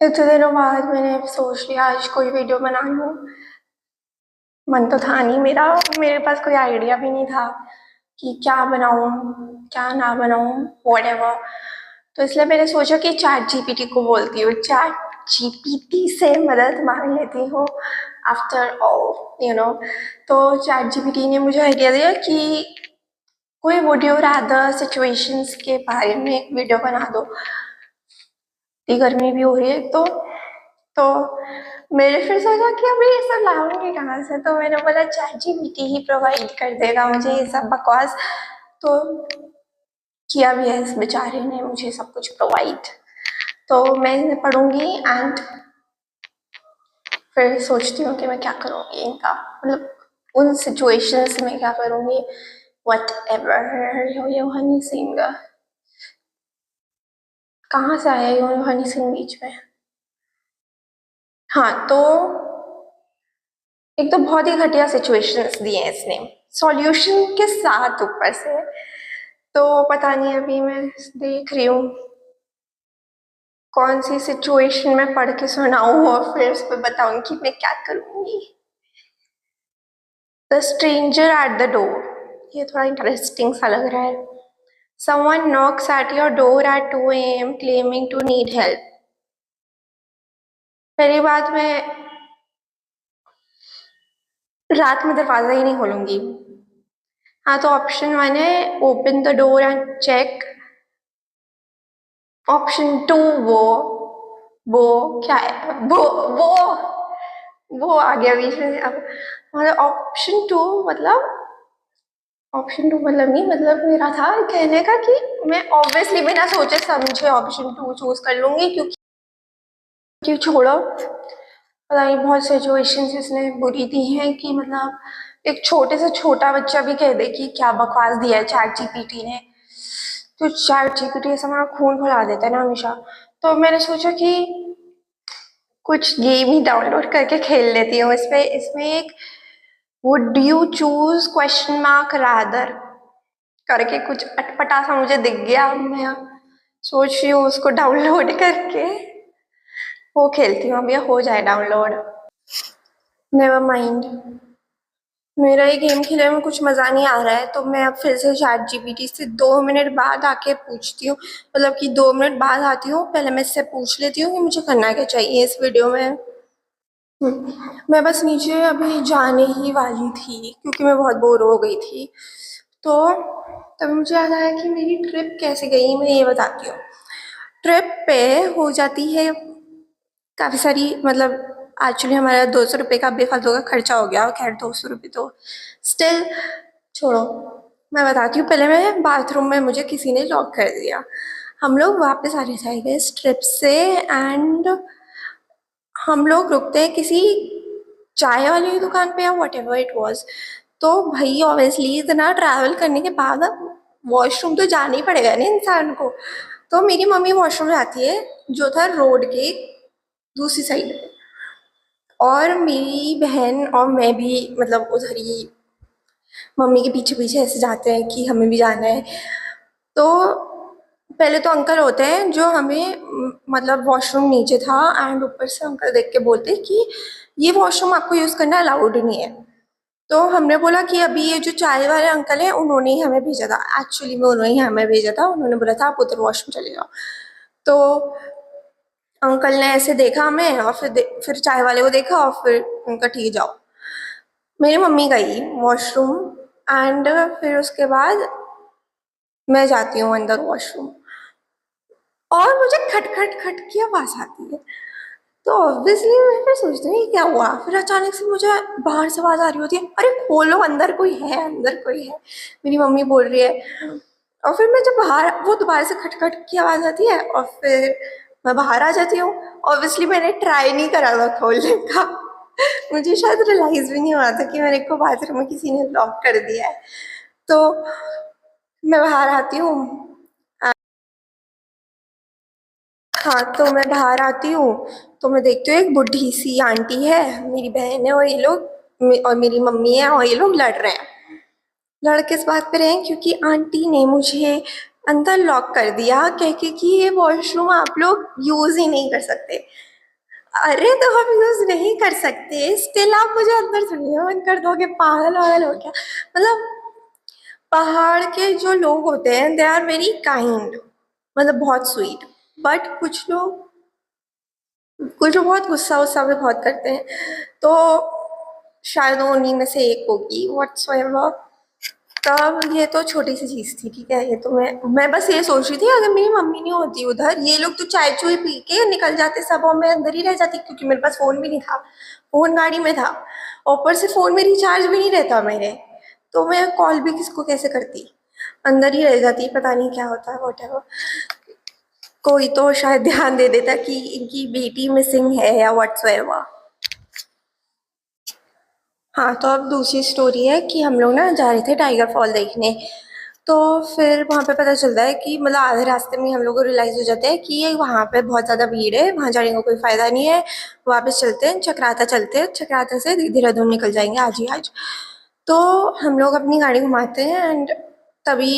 इतने दिनों बाद मैंने सोच लिया आज कोई वीडियो बना लूँ। मन तो था नहीं मेरा, मेरे पास कोई आइडिया भी नहीं था कि क्या बनाऊँ क्या ना बनाऊँ, व्हाटएवर। तो इसलिए मैंने सोचा कि चैट जीपीटी को बोलती हूँ, चैट जीपीटी से मदद मांग लेती हूँ आफ्टर ऑल तो चैट जीपीटी ने मुझे आइडिया दिया कि कोई वुड यू रादर सिचुएशंस के बारे में एक वीडियो बना दो। इतनी गर्मी भी हो रही है तो मैंने फिर सोचा कि अभी ये सब लाऊंगी कहाँ से, तो मैंने बोला चैट जीपीटी ही प्रोवाइड कर देगा मुझे ये सब बकवास। तो किया भी है इस बेचारे ने मुझे सब कुछ प्रोवाइड। तो मैं इन्हें पढ़ूंगी एंड फिर सोचती हूँ कि मैं क्या करूँगी इनका, मतलब उन सिचुएशंस में क्या करूँगी। वट एवर ये हनी सिंह कहाँ से आया, ये हनी सिंह बीच में। हाँ, तो एक तो बहुत ही घटिया सिचुएशंस दिए हैं इसने सॉल्यूशन के साथ ऊपर से। तो पता नहीं, अभी मैं देख रही हूँ कौन सी सिचुएशन में पढ़ के सुनाऊँ और फिर उस पर बताऊँ कि मैं क्या करूँगी। The stranger at the door, ये थोड़ा इंटरेस्टिंग सा लग रहा है। Someone knocks at your door at 2 a.m. claiming to need help. पहली बात, मैं रात में दरवाजा ही नहीं खोलूंगी। हाँ, तो ऑप्शन 1 है open the door and check. Option 2 वो क्या है, वो आ गया बीच में अब। मतलब ऑप्शन 2 मतलब नहीं, मतलब मेरा था कहने का कि मैं ऑब्वियसली बिना सोचे समझे ऑप्शन 2 चूज कर लूंगी, क्योंकि छोड़ो, पता नहीं बहुत सिचुएशंस इसने बुरी दी हैं कि मतलब एक छोटे से छोटा बच्चा भी कह दे कि क्या बकवास दिया है चैट जीपीटी ने। तो चैट जीपीटी ऐसा हमारा खून खौला देता है ना हमेशा। तो मैंने सोचा कि कुछ गेम ही डाउनलोड करके खेल लेती हूँ इसमें एक would you choose question mark rather करके कुछ अटपटा सा मुझे दिख गया। मैं सोच रही हूँ उसको डाउनलोड करके वो खेलती हूँ, अभी हो जाए डाउनलोड। नेवर माइंड, मेरा ये गेम खेलने में कुछ मज़ा नहीं आ रहा है, तो मैं अब फिर से चैट जीपीटी से 2 मिनट बाद आके पूछती हूँ, मतलब कि 2 मिनट बाद आती हूँ। पहले मैं इससे पूछ लेती हूँ कि मुझे करना क्या चाहिए इस वीडियो में। मैं बस नीचे अभी जाने ही वाली थी क्योंकि मैं बहुत बोर हो गई थी। तो तब मुझे याद आया कि मेरी ट्रिप कैसे गई, मैं ये बताती हूँ। ट्रिप पे हो जाती है काफ़ी सारी, मतलब एक्चुअली हमारा 200 रुपये का बेफालतू का खर्चा हो गया। खैर 200 रुपये तो स्टिल छोड़ो, मैं बताती हूँ। पहले मैं बाथरूम में मुझे किसी ने लॉक कर दिया। हम लोग वापस आ रहे थे इस ट्रिप से एंड हम लोग रुकते हैं किसी चाय वाली की दुकान पे या वट एवर इट वॉज। तो भाई ऑब्वियसली इतना ट्रैवल करने के बाद अब वॉशरूम तो जाना ही पड़ेगा ना इंसान को। तो मेरी मम्मी वॉशरूम जाती है जो था रोड के दूसरी साइड पे, और मेरी बहन और मैं भी मतलब उधर ही मम्मी के पीछे पीछे ऐसे जाते हैं कि हमें भी जाना है। तो पहले तो अंकल होते हैं जो हमें मतलब वॉशरूम नीचे था एंड ऊपर से अंकल देख के बोलते हैं कि ये वॉशरूम आपको यूज़ करना अलाउड नहीं है। तो हमने बोला कि अभी ये जो चाय वाले अंकल हैं उन्होंने ही हमें भेजा था, एक्चुअली में उन्होंने ही हमें भेजा था। उन्होंने बोला था आप उधर वॉशरूम चले जाओ। तो अंकल ने ऐसे देखा हमें और फिर चाय वाले को देखा और फिर उनका ठीक जाओ। मेरी मम्मी गई वॉशरूम एंड फिर उसके बाद मैं जाती हूँ अंदर वॉशरूम और मुझे खट खट खट की आवाज़ आती है। तो ऑब्वियसली मैं फिर सोचती हूँ ये क्या हुआ। फिर अचानक से मुझे बाहर से आवाज़ आ रही होती है, अरे खोलो अंदर कोई है, अंदर कोई है, मेरी मम्मी बोल रही है। और फिर मैं जब बाहर, वो दोबारा से खटखट की आवाज़ आती है और फिर मैं बाहर आ जाती हूँ। ऑब्वियसली मैंने ट्राई नहीं करा था खोलने का। मुझे शायद रियलाइज़ भी नहीं हुआ था कि मेरे को बाथरूम में किसी ने लॉक कर दिया है। तो मैं बाहर आती हूँ। हाँ, तो मैं बाहर आती हूँ तो मैं देखती हूँ एक बुढ़ी सी आंटी है, मेरी बहन है और ये लोग और मेरी मम्मी है और ये लोग लड़ रहे हैं। लड़ किस बात पे रहे हैं, क्योंकि आंटी ने मुझे अंदर लॉक कर दिया कह के कि ये वॉशरूम आप लोग यूज़ ही नहीं कर सकते। अरे तो हम यूज नहीं कर सकते, स्टिल आप मुझे अंदर थोड़ी ना बंद कर दोगे, पागल वागल हो क्या। मतलब पहाड़ के जो लोग होते हैं दे आर वेरी काइंड, मतलब बहुत स्वीट। बट कुछ लोग बहुत गुस्सा उस्सा भी बहुत करते हैं, तो शायद वो उन्हीं में से एक होगी व्हाट्सएवर। तब ये तो छोटी सी चीज थी, ठीक है। ये तो मैं बस ये सोच रही थी अगर मेरी मम्मी नहीं होती उधर, ये लोग तो चाय चुई पी के निकल जाते सब और मैं अंदर ही रह जाती, क्योंकि मेरे पास फोन भी नहीं था, फोन गाड़ी में था, ऊपर से फोन में रिचार्ज भी नहीं रहता मेरे, तो मैं कॉल भी किसको कैसे करती, अंदर ही रह जाती, पता नहीं क्या होता है व्हाटएवर। कोई तो शायद ध्यान दे देता कि इनकी बेटी मिसिंग है या व्हाट्सएवर। हाँ, तो अब दूसरी स्टोरी है कि हम लोग ना जा रहे थे टाइगर फॉल देखने, तो फिर वहाँ पे पता चलता है कि मतलब आधे रास्ते में हम लोग को रियलाइज़ हो जाता है कि ये वहाँ पे बहुत ज़्यादा भीड़ है, वहाँ जाने का कोई फ़ायदा नहीं है, वापस चलते हैं चक्राता, चलते हैं चक्राता से देहरादून निकल जाएंगे आज ही आज। तो हम लोग अपनी गाड़ी घुमाते हैं एंड तभी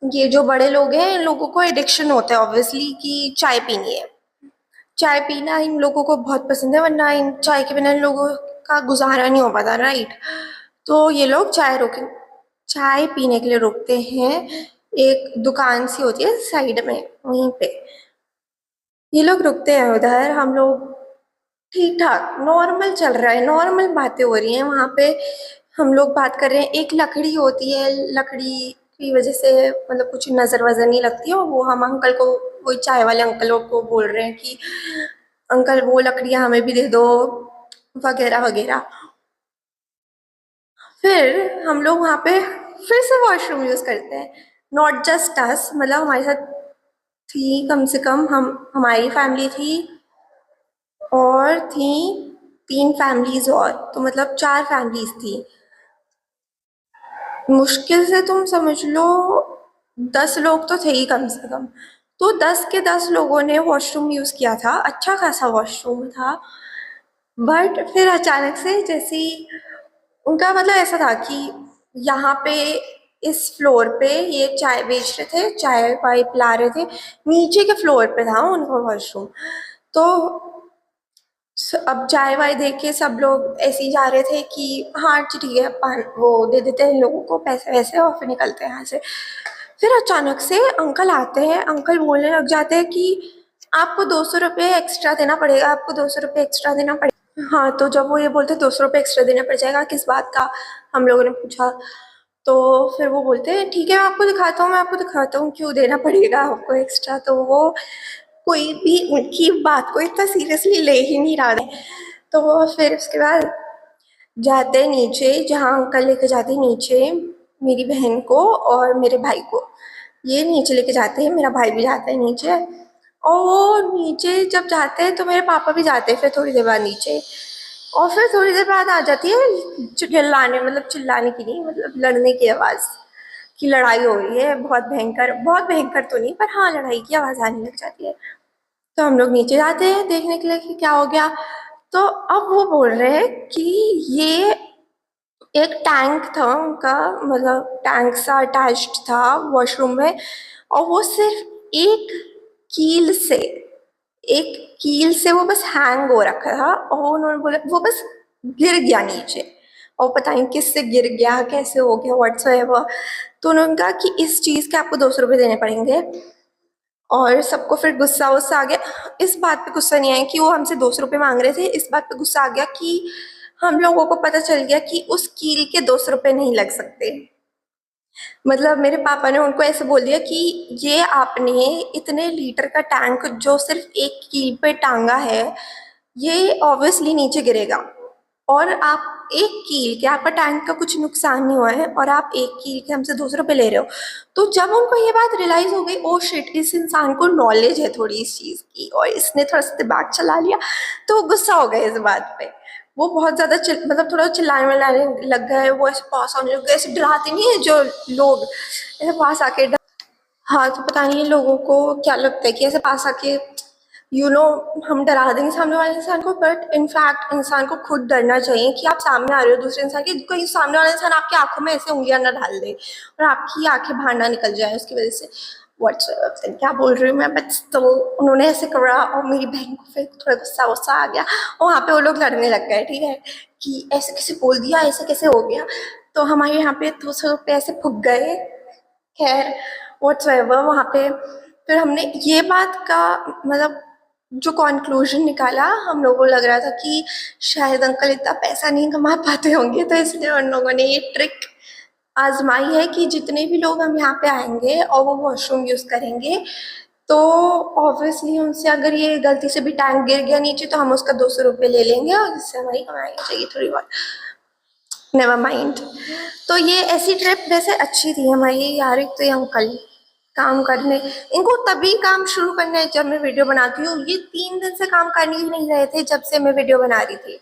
ये जो बड़े लोग हैं इन लोगों को एडिक्शन होता है ऑब्वियसली कि चाय पीनी है, चाय पीना इन लोगों को बहुत पसंद है, वरना इन चाय के बिना इन लोगों का गुजारा नहीं हो पाता, राइट। तो ये लोग चाय पीने के लिए रुकते हैं, एक दुकान सी होती है साइड में वहीं पे, ये लोग रुकते हैं उधर। हम लोग ठीक ठाक नॉर्मल चल रहा है, नॉर्मल बातें हो रही हैं वहाँ पे, हम लोग बात कर रहे हैं। एक लकड़ी होती है, लकड़ी की वजह से मतलब कुछ नज़र वज़र नहीं लगती है, और वो हम अंकल को, वही चाय वाले अंकलों को बोल रहे हैं कि अंकल वो लकड़ियाँ हमें भी दे दो, वगैरह वगैरह। फिर हम लोग वहाँ पे फिर से वॉशरूम यूज़ करते हैं, नॉट जस्ट अस, मतलब हमारे साथ थी कम से कम, हम हमारी फैमिली थी और थी 3 फैमिलीज और, तो मतलब 4 फैमिलीज थी। मुश्किल से तुम समझ लो 10 लोग तो थे ही कम से कम, तो 10 के 10 लोगों ने वॉशरूम यूज़ किया था, अच्छा खासा वॉशरूम था। बट फिर अचानक से जैसे ही उनका मतलब ऐसा था कि यहाँ पे इस फ्लोर पे ये चाय बेच रहे थे, चाय वाय पिला रहे थे, नीचे के फ्लोर पे था उनका वॉशरूम। तो अब चाय वाय देख के सब लोग ऐसे ही जा रहे थे कि हाँ ठीक है वो दे देते हैं लोगों को पैसे वैसे और फिर निकलते हैं यहाँ से। फिर अचानक से अंकल आते हैं, अंकल बोलने लग जाते हैं कि आपको 200 रुपये एक्स्ट्रा देना पड़ेगा, आपको 200 रुपये एक्स्ट्रा देना पड़ेगा। हाँ, तो जब वो ये बोलते 200 रुपये एक्स्ट्रा देना पड़ जाएगा, किस बात का, हम लोगों ने पूछा। तो फिर वो बोलते हैं ठीक है मैं आपको दिखाता हूँ क्यों देना पड़ेगा आपको एक्स्ट्रा। तो वो कोई भी उनकी बात को इतना सीरियसली ले ही नहीं रहा है। तो वो फिर उसके बाद जाते हैं नीचे, जहाँ अंकल लेके जाते हैं नीचे मेरी बहन को और मेरे भाई को, ये नीचे लेके जाते हैं, मेरा भाई भी जाता है नीचे। और वो नीचे जब जाते हैं तो मेरे पापा भी जाते हैं फिर थोड़ी देर बाद नीचे, और फिर थोड़ी देर बाद आ जाती है चिल्लाने, मतलब चिल्लाने की नहीं, मतलब लड़ने की आवाज़, कि लड़ाई हो रही है बहुत भयंकर, बहुत भयंकर तो नहीं पर हाँ लड़ाई की आवाज़ आने लग जाती है। तो हम लोग नीचे जाते हैं देखने के लिए कि क्या हो गया। तो अब वो बोल रहे हैं कि ये एक टैंक था उनका, मतलब टैंक सा अटैच्ड था वॉशरूम में, और वो सिर्फ कील से एक कील से वो बस हैंग हो रखा था, और उन्होंने बोला वो बस गिर गया नीचे, और पता नहीं किससे गिर गया कैसे हो गया व्हाट्सएवर। तो उन्होंने कहा कि इस चीज़ के आपको 200 रुपये देने पड़ेंगे। और सबको फिर गुस्सा वुस्सा आ गया, इस बात पे गुस्सा नहीं आया कि वो हमसे 200 रुपये मांग रहे थे, इस बात पे गुस्सा आ गया कि हम लोगों को पता चल गया कि उस कील के 200 रुपये नहीं लग सकते। मतलब मेरे पापा ने उनको ऐसे बोल दिया कि ये आपने इतने लीटर का टैंक जो सिर्फ एक कील पे टांगा है, ये ऑब्वियसली नीचे गिरेगा, और आप एक कील के, आपका टैंक का कुछ नुकसान नहीं हुआ है और आप एक कील के हमसे 200 रुपये ले रहे हो। तो जब उनको ये बात रियलाइज हो गई, ओ शिट, इस इंसान को नॉलेज है थोड़ी इस चीज़ की और इसने थोड़ा सा दिमाग चला लिया, तो वो गुस्सा हो गए इस बात पे। वो बहुत ज़्यादा मतलब थोड़ा चिल्लाने विल्लाने लग गए, वो ऐसे पास आने लग गए, ऐसे डराते नहीं है जो लोग, ऐसे पास आके हाँ, तो पता नहीं लोगों को क्या लगता है कि ऐसे पास आके हम डरा देंगे सामने वाले इंसान को, बट इनफैक्ट इंसान को खुद डरना चाहिए कि आप सामने आ रहे हो दूसरे इंसान के, कहीं सामने वाला इंसान आपकी आंखों में ऐसे उंगलियां ना डाल दे और आपकी आंखें बाहर ना निकल जाए उसकी वजह से। व्हाट्सएप क्या बोल रही हूँ मैं, बट तो उन्होंने ऐसे करा और मेरी बहन को फिर थोड़ा गुस्सा वुस्सा आ गया और वहाँ पे वो लोग लड़ने लग गए, ठीक है, कि ऐसे कैसे बोल दिया, ऐसे कैसे हो गया। तो हमारे यहाँ पे 200 रुपये ऐसे फूक गए। खैर व्हाट्सएवर वहाँ पे फिर हमने ये बात का मतलब जो कंक्लूजन निकाला, हम लोगों को लग रहा था कि शायद अंकल इतना पैसा नहीं कमा पाते होंगे, तो इसलिए उन लोगों ने ये ट्रिक आजमाई है कि जितने भी लोग हम यहाँ पे आएंगे और वो वॉशरूम यूज करेंगे, तो ऑब्वियसली उनसे अगर ये गलती से भी टैंक गिर गया नीचे तो हम उसका 200 रुपये ले लेंगे और जिससे हमारी कमाई हो जाएगी थोड़ी बहुत। Never mind. तो ये ऐसी ट्रिप वैसे अच्छी थी हमारी यार। एक तो ये अंकल काम करने, इनको तभी काम शुरू करना है जब मैं वीडियो बनाती हूँ। ये 3 दिन से काम कर ही नहीं रहे थे जब से मैं वीडियो बना रही थी।